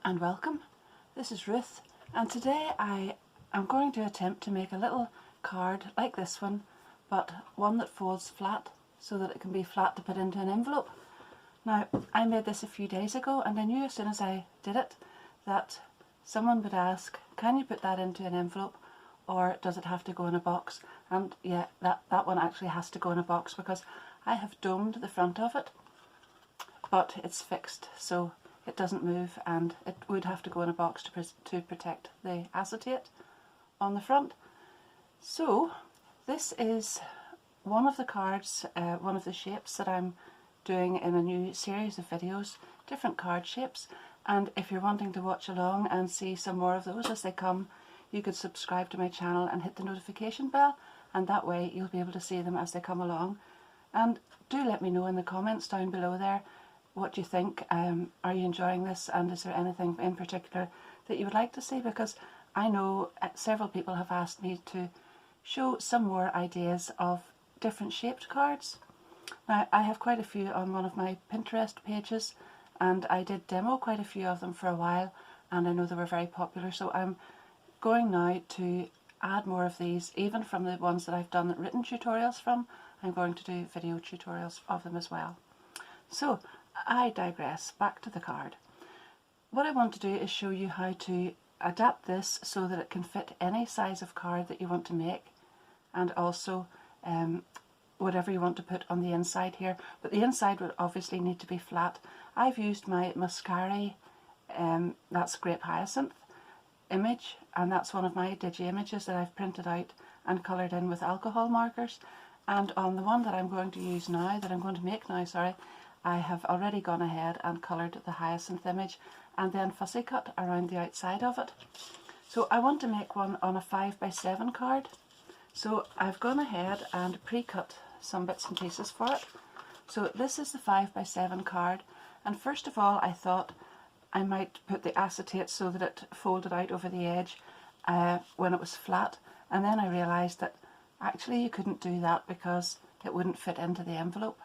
and welcome. This is Ruth, and today I am going to attempt to make a little card like this one, but one that folds flat so that it can be flat to put into an envelope. Now, I made this a few days ago, and I knew as soon as I did it that someone would ask, can you put that into an envelope, or does it have to go in a box? And yeah, that one actually has to go in a box because I have domed the front of it, but it's fixed, so it doesn't move, and it would have to go in a box to protect the acetate on the front. So this is one of the cards, one of the shapes that I'm doing in a new series of videos, different card shapes, and if you're wanting to watch along and see some more of those as they come, you could subscribe to my channel and hit the notification bell, and that way you'll be able to see them as they come along. And do let me know in the comments down below there what you think. Are you enjoying this, and is there anything in particular that you would like to see? Because I know several people have asked me to show some more ideas of different shaped cards. Now, I have quite a few on one of my Pinterest pages, and I did demo quite a few of them for a while, and I know they were very popular, so I'm going now to add more of these, even from the ones that I've done written tutorials from. I'm going to do video tutorials of them as well. So I digress, back to the card. What I want to do is show you how to adapt this so that it can fit any size of card that you want to make, and also whatever you want to put on the inside here, but the inside would obviously need to be flat. I've used my Mascari, that's Grape Hyacinth image, and that's one of my Digi images that I've printed out and coloured in with alcohol markers. And on the one that I'm going to use now, that I'm going to make now, sorry, I have already gone ahead and coloured the hyacinth image and then fussy cut around the outside of it. So I want to make one on a 5x7 card. So I've gone ahead and pre-cut some bits and pieces for it. So this is the 5x7 card, and first of all I thought I might put the acetate so that it folded out over the edge when it was flat, and then I realised that actually you couldn't do that because it wouldn't fit into the envelope.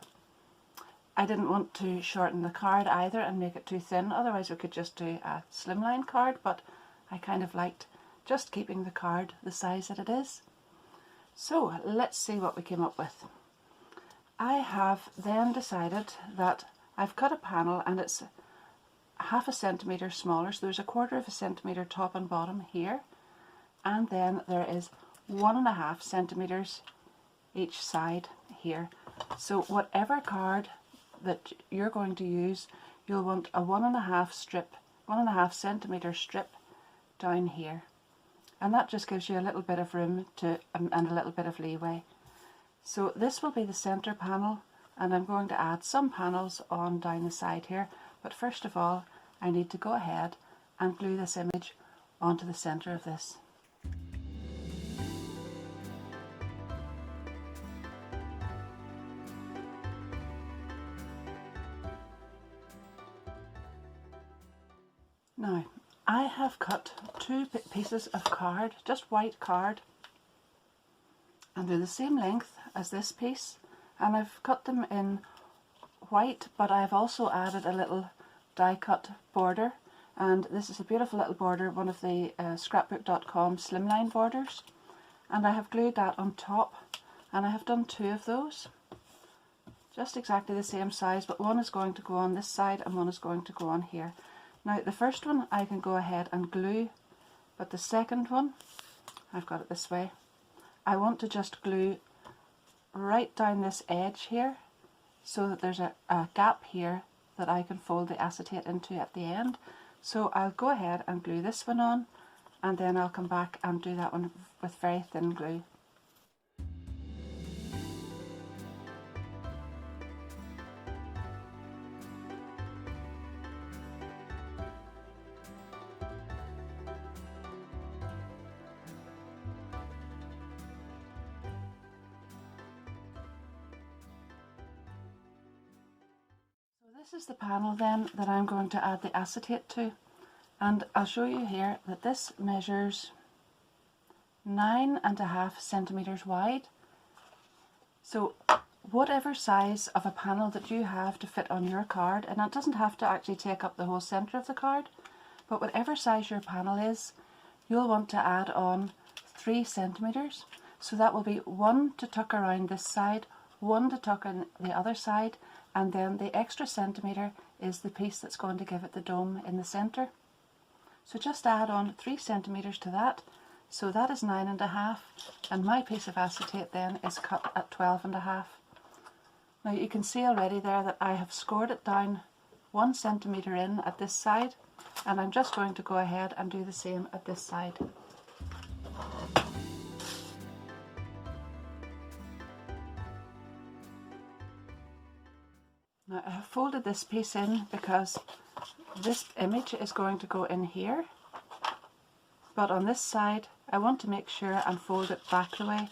I didn't want to shorten the card either and make it too thin, otherwise we could just do a slimline card, but I kind of liked just keeping the card the size that it is. So let's see what we came up with. I have then decided that I've cut a panel, and it's half a centimetre smaller, so there's a 1/4 centimetre top and bottom here, and then there is 1.5 centimetres each side here. So whatever card that you're going to use, you'll want a 1.5 centimetre strip down here, and that just gives you a little bit of room to and a little bit of leeway. So this will be the centre panel, and I'm going to add some panels on down the side here, but first of all I need to go ahead and glue this image onto the centre of this. Now, I have cut 2 pieces of card, just white card, and they're the same length as this piece, and I've cut them in white, but I've also added a little die cut border, and this is a beautiful little border, one of the scrapbook.com Slimline Borders, and I have glued that on top, and I have done 2 of those, just exactly the same size, but one is going to go on this side and one is going to go on here. Now the first one I can go ahead and glue, but the second one, I've got it this way, I want to just glue right down this edge here so that there's a gap here that I can fold the acetate into at the end. So I'll go ahead and glue this one on, and then I'll come back and do that one with very thin glue. This is the panel then that I'm going to add the acetate to, and I'll show you here that this measures 9.5 centimetres wide. So whatever size of a panel that you have to fit on your card, and it doesn't have to actually take up the whole centre of the card, but whatever size your panel is, you'll want to add on 3 centimeters. So that will be 1 to tuck around this side, 1 to tuck in the other side, and then the extra centimeter is the piece that's going to give it the dome in the center. So just add on 3 centimeters to that. So that is 9.5, and my piece of acetate then is cut at 12.5. Now you can see already there that I have scored it down 1 centimeter in at this side, and I'm just going to go ahead and do the same at this side. Now I have folded this piece in because this image is going to go in here, but on this side I want to make sure and fold it back the way.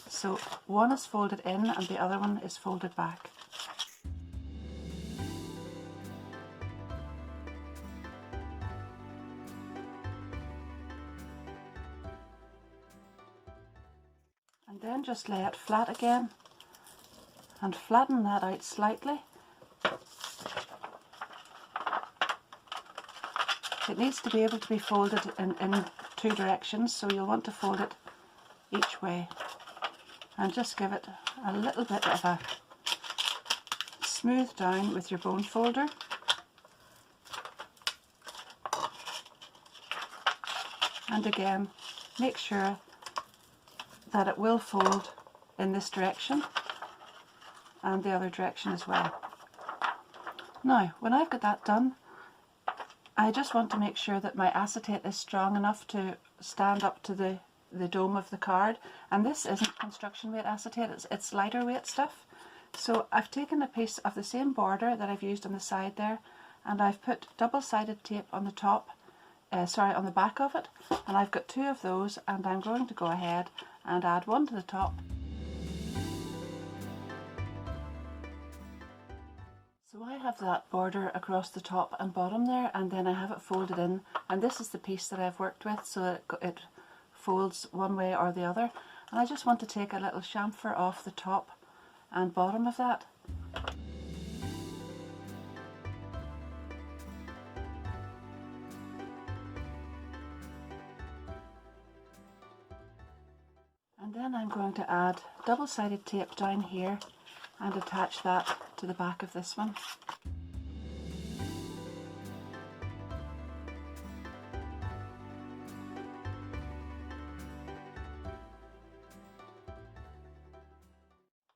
So one is folded in and the other one is folded back. And then just lay it flat again and flatten that out slightly. It needs to be able to be folded in 2 directions, so you'll want to fold it each way and just give it a little bit of a smooth down with your bone folder. And again, make sure that it will fold in this direction and the other direction as well. Now, when I've got that done, I just want to make sure that my acetate is strong enough to stand up to the dome of the card. And this isn't construction weight acetate, it's lighter weight stuff. So I've taken a piece of the same border that I've used on the side there, and I've put double-sided tape on the top, on the back of it, and I've got 2 of those, and I'm going to go ahead and add 1 to the top. So I have that border across the top and bottom there, and then I have it folded in, and this is the piece that I've worked with, so that it folds one way or the other. And I just want to take a little chamfer off the top and bottom of that. And then I'm going to add double-sided tape down here and attach that to the back of this one.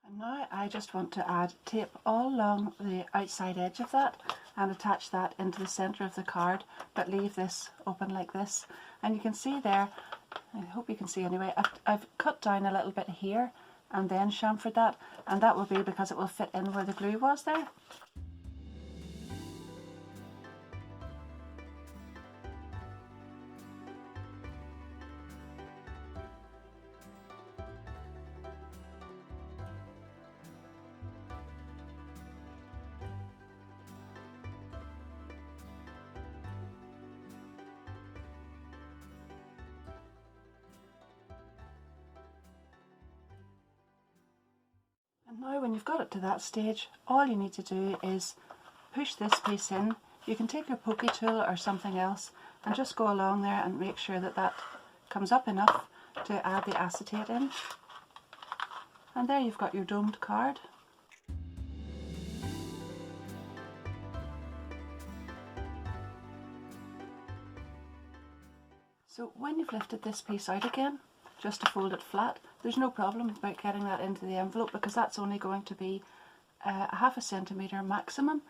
And now I just want to add tape all along the outside edge of that and attach that into the center of the card, but leave this open like this. And you can see there, I hope you can see anyway, I've cut down a little bit here and then chamfered that, and that will be because it will fit in where the glue was there. And now when you've got it to that stage, all you need to do is push this piece in. You can take your pokey tool or something else and just go along there and make sure that that comes up enough to add the acetate in. And there you've got your domed card. So when you've lifted this piece out again, just to fold it flat, there's no problem about getting that into the envelope, because that's only going to be a half a centimetre maximum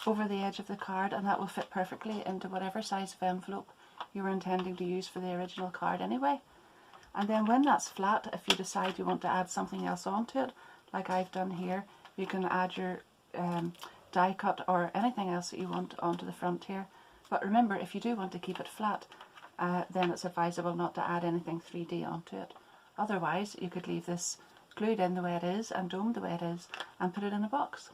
over the edge of the card, and that will fit perfectly into whatever size of envelope you were intending to use for the original card anyway. And then when that's flat, if you decide you want to add something else onto it, like I've done here, you can add your die cut or anything else that you want onto the front here. But remember, if you do want to keep it flat, then it's advisable not to add anything 3D onto it. Otherwise, you could leave this glued in the way it is and domed the way it is and put it in a box.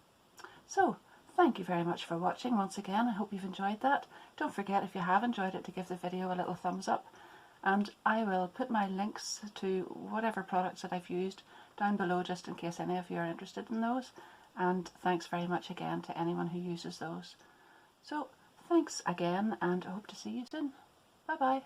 So, thank you very much for watching once again. I hope you've enjoyed that. Don't forget, if you have enjoyed it, to give the video a little thumbs up. And I will put my links to whatever products that I've used down below, just in case any of you are interested in those. And thanks very much again to anyone who uses those. So, Thanks again, and I hope to see you soon. Bye bye.